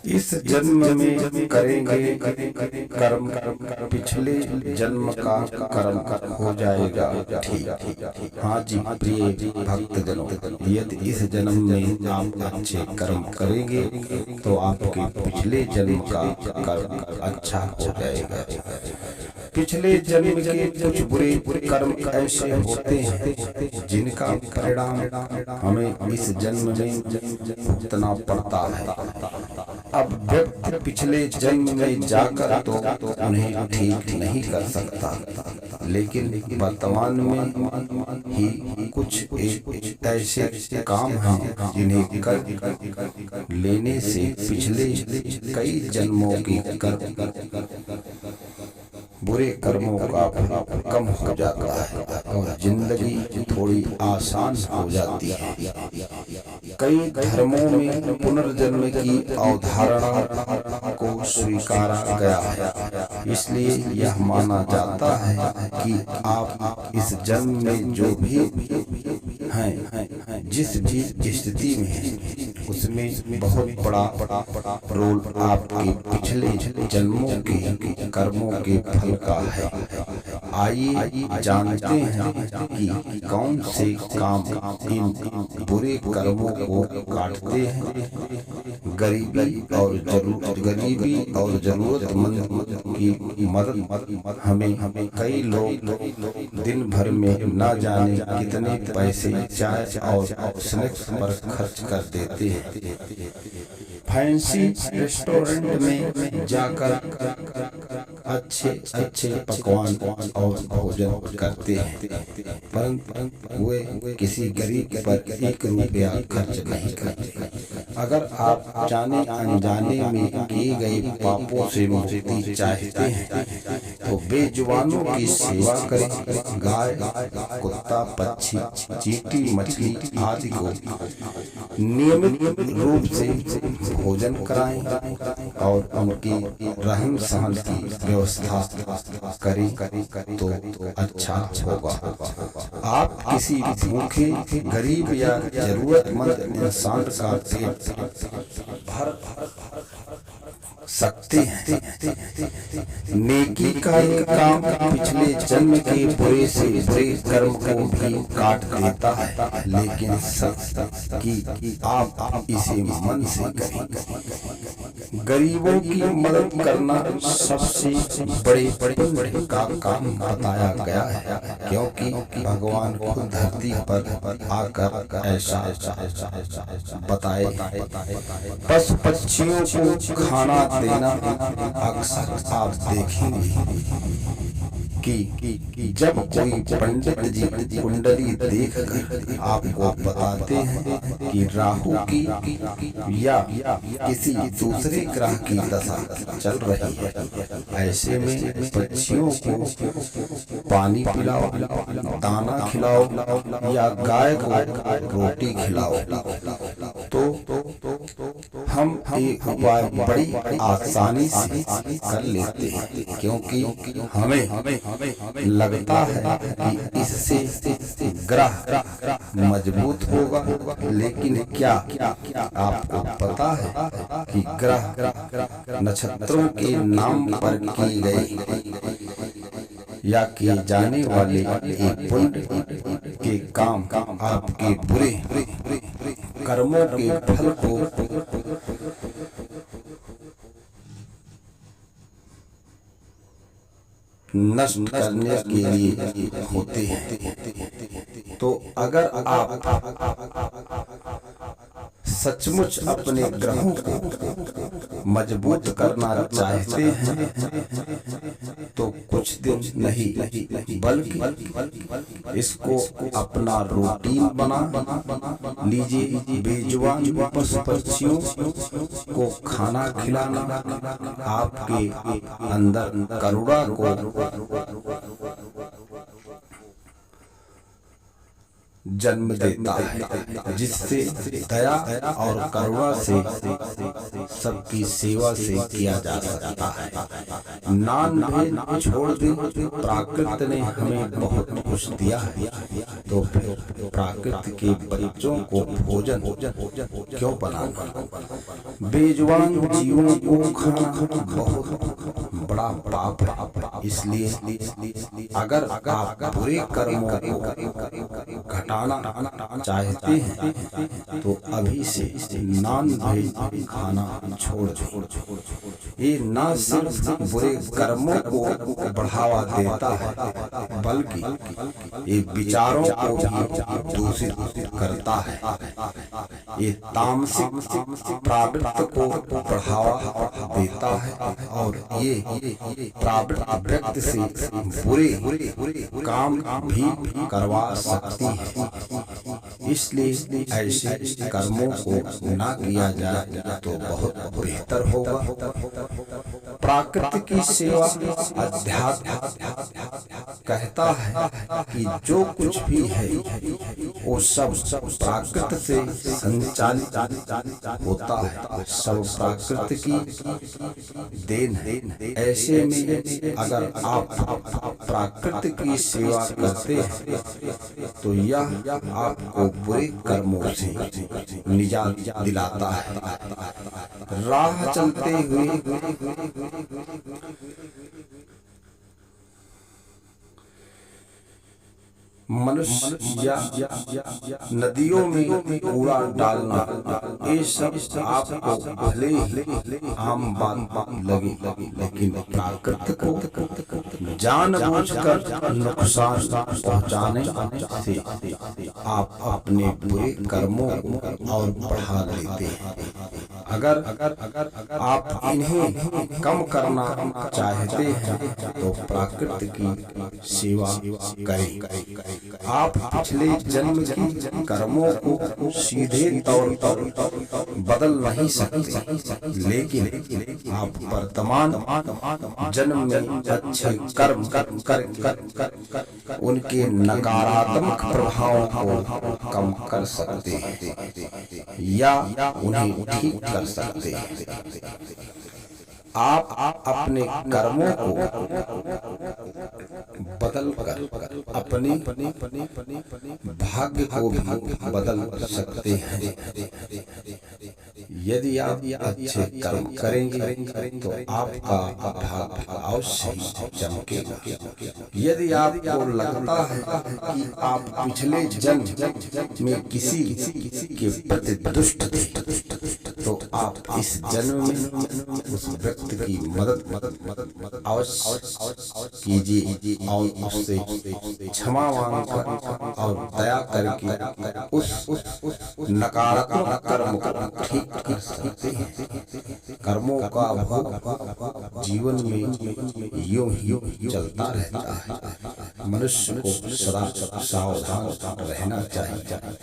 इस जन्म में करेंगे कर्म, पिछले जन्म का कर्म हो जाएगा ठीक। हाँ जी प्रिय भक्तजनों, यदि इस जन्म में आप अच्छे कर्म करेंगे तो आपके पिछले जन्म का कर्म अच्छा हो जाएगा। पिछले जन्म के कुछ बुरे कर्म ऐसे होते हैं जिनका परिणाम हमें इस जन्म में भुगतना पड़ता है। अब व्यक्ति पिछले जन्म में जाकर तो उन्हें ठीक नहीं कर सकता, लेकिन वर्तमान में ही कुछ एक ऐसे काम हैं जिन्हें कर लेने से पिछले कई जन्मों की बुरे कर्मों का फल कम हो जाता है और जिंदगी थोड़ी आसान हो जाती है। कई धर्मों में पुनर्जन्म की अवधारणा को स्वीकारा गया है, इसलिए यह माना जाता है कि आप इस जन्म में जो भी हैं, जिस भी स्थिति में हैं, उसमें बहुत बड़ा रोल आपके पिछले जन्मों के कर्मों के फल का है। आइए जानते हैं कि कौन से काम इन बुरे कर्मों को काटते हैं। गरीबी और जरूरतमंद की मदद। हमें कई लोग दिन भर में न जाने कितने पैसे चाय और स्नैक्स पर खर्च कर देते हैं। फैंसी रेस्टोरेंट में जाकर अच्छे पकवान और भोजन करते हैं, परंतु वे किसी गरीब पर 1 रुपया खर्च नहीं करते। अगर आप जाने अनजाने में किए गए पापों से मुक्ति चाहते हैं तो बेजुबानों की सेवा करें। गाय, कुत्ता, पक्षी, चींटी, मछली आदि को नियमित रूप से भोजन कराएं और उनकी रहन सहन की व्यवस्था करें तो अच्छा होगा। आप किसी भूखे, गरीब या जरूरतमंद इंसान का पेट भर सकते हैं। नेकी का ये काम पिछले जन्म के बुरे से बुरे कर्म को भी काट देता है, लेकिन सच कि आप इसे मन से करें। गरीबों की मदद करना सबसे बड़े पुण्य का काम बताया गया है, क्योंकि भगवान खुद धरती पर आकर ऐसा बताए। पशु पक्षियों को खाना देना अक्सर आप देखेंगे कि जब कोई पंडित जी कुंडली देखकर आपको बताते हैं कि राहु की या किसी दूसरे ग्रह की दशा चल रही है, ऐसे में पक्षियों को पानी पिलाओ, दाना खिलाओ या गाय को रोटी खिलाओ, तो हम एक उपाय बड़ी आसानी से कर लेते हैं, क्योंकि हमें लगता है कि इससे ग्रह मजबूत होगा। लेकिन क्या आपको पता है कि ग्रह नक्षत्रों के नाम पर की गई या किए जाने वाले एक पुण्य के काम आपके बुरे कर्मों के फल को नष्ट करने के लिए होते हैं। तो अगर आप सचमुच अपने ग्रहों को मजबूत करना चाहते हैं तो कुछ दिन नहीं बल्कि इसको अपना रूटीन बना लीजिए। बेजुबान पशु पक्षियों को खाना खिलाना आपके अंदर करुणा को जन्म देता है, जिससे दया और करुणा से सबकी सेवा से किया जा सकता है। नान भेद छोड़ दें, प्रकृति ने हमें बहुत कुछ दिया है, तो फिर प्रकृति के बच्चों को भोजन क्यों बनाना? बेजुबान जीवों को खाना बहुत बड़ा पाप है। इसलिए अगर आप बुरे कर्मों को घटाना चाहते हैं तो अभी से नॉन वेज खाना छोड़ दो। ये न सिर्फ बुरे कर्मों को बढ़ावा देता है बल्कि ये विचारों को भी दूषित करता है। ये तामसिक प्रवृत्ति को बढ़ावा देता है और ये प्रवृत्ति व्यक्ति से बुरे काम भी करवा सकती है। इसलिए ऐसे कर्मों को ना किया जाए तो बहुत बेहतर होगा। प्रकृति की सेवा अध्यात्म कहता है कि जो कुछ भी है वो सब प्रकृति से संचालित होता है, सब प्रकृति की देन है। ऐसे में अगर आप प्रकृति की सेवा करते हैं तो यह आपको बुरे कर्मों से निजात दिलाता है। राह चलते हुए मनुष्य या नदियों में कूड़ा डालना ये सब आपको भले ही आम बात लगे, लेकिन प्रकृति को जानबूझकर नुकसान पहुंचाने से आप अपने बुरे कर्मों को और बढ़ा लेते हैं। अगर आप इन्हें कम करना चाहते हैं तो प्रकृति की सेवा करें। आप पिछले जन्म की कर्मों को सीधे तौर पर बदल नहीं सकते, लेकिन आप वर्तमान जन्म में अच्छे कर्म कर उनके नकारात्मक प्रभावों को कम कर सकते हैं या उन्हें ठीक कर सकते हैं। आप अपने कर्मों को बदल कर अपने भाग्य को भी बदल सकते हैं। यदि आप अच्छे कर्म करेंगे तो आपका भाग्य अवश्य ही चमकेगा। यदि आपको लगता है कि आप पिछले जन्म में किसी के प्रति दुष्ट थे तो आप इस जन्म में उस व्यक्ति की मदद अवश्य कीजिए और उससे क्षमा मांगकर और दया करके उस नकारात्मक कर्म को ठीक कर सकते हैं। कर्मों का भोग जीवन में यूं ही चलता रहता है। मनुष्य को सदा सावधान रहना चाहिए।